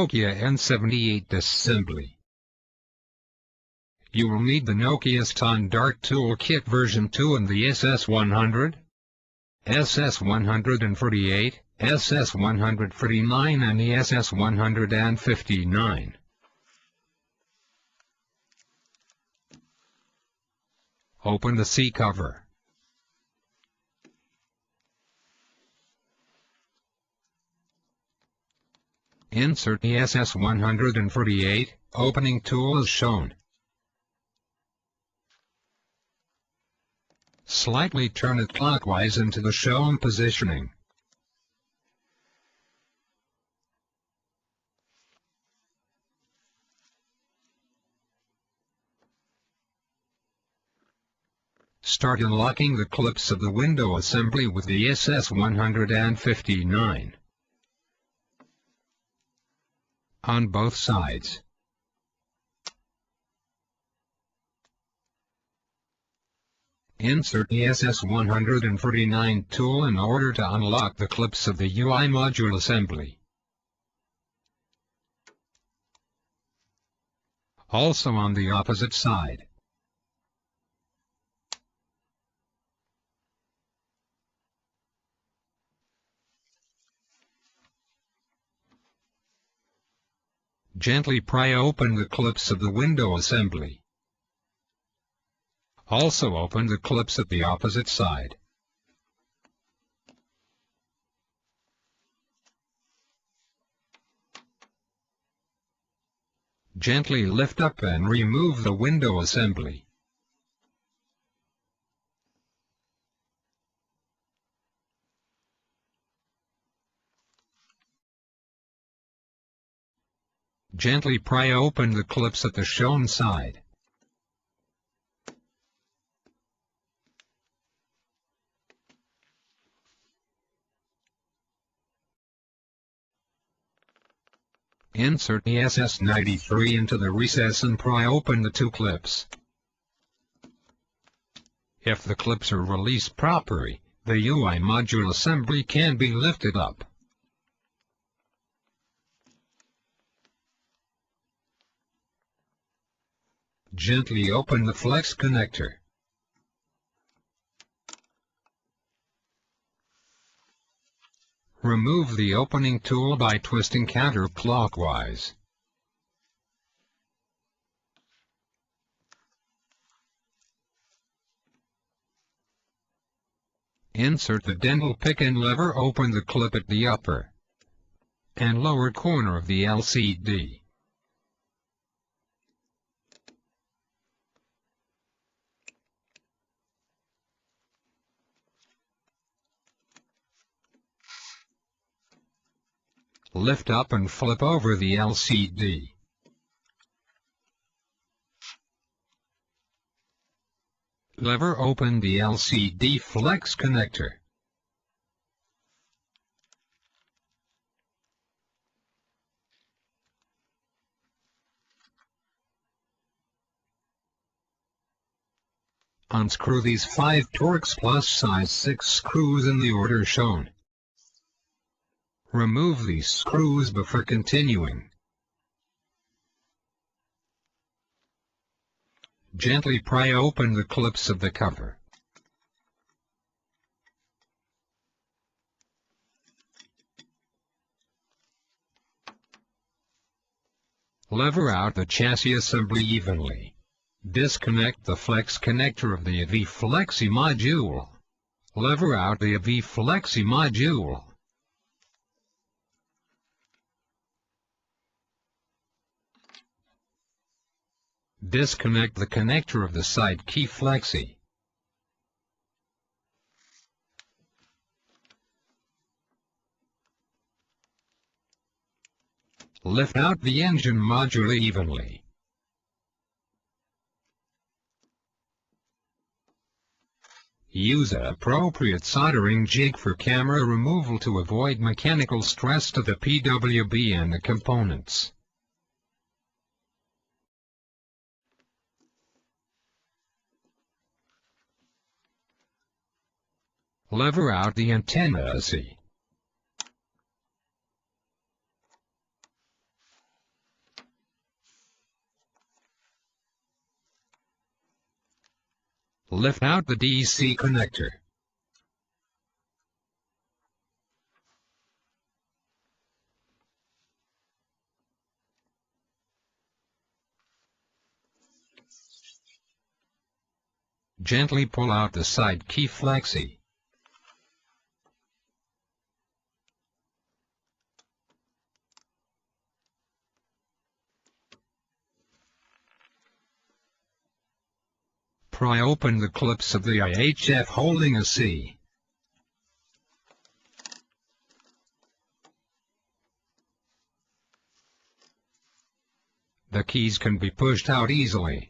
Nokia N78 disassembly. You will need the Nokia Standard Toolkit version 2 and the SS100, SS148, SS149 and the SS159. Open the C cover. Insert the SS148 opening tool as shown. Slightly turn it clockwise into the shown positioning. Start unlocking the clips of the window assembly with the SS159 on both sides. Insert the SS149 tool in order to unlock the clips of the UI module assembly. Also on the opposite side. Gently pry open the clips of the window assembly. Also open the clips at the opposite side. Gently lift up and remove the window assembly. Gently pry open the clips at the shown side. Insert the SS93 into the recess and pry open the two clips. If the clips are released properly, the UI module assembly can be lifted up. Gently open the flex connector. Remove the opening tool by twisting counterclockwise. Insert the dental pick and lever. Open the clip at the upper and lower corner of the LCD. Lift up and flip over the LCD. Lever open the LCD flex connector. Unscrew these 5 Torx Plus size 6 screws in the order shown. Remove these screws before continuing. Gently pry open the clips of the cover. Lever out the chassis assembly evenly. Disconnect the flex connector of the AV Flexi module. Lever out the AV Flexi module. Disconnect the connector of the side key Flexi. Lift out the engine module evenly. Use an appropriate soldering jig for camera removal to avoid mechanical stress to the PWB and the components. Lever out the antenna AC. Lift out the DC connector. Gently pull out the side key flexi. Pry open the clips of the IHF holding a C. The keys can be pushed out easily.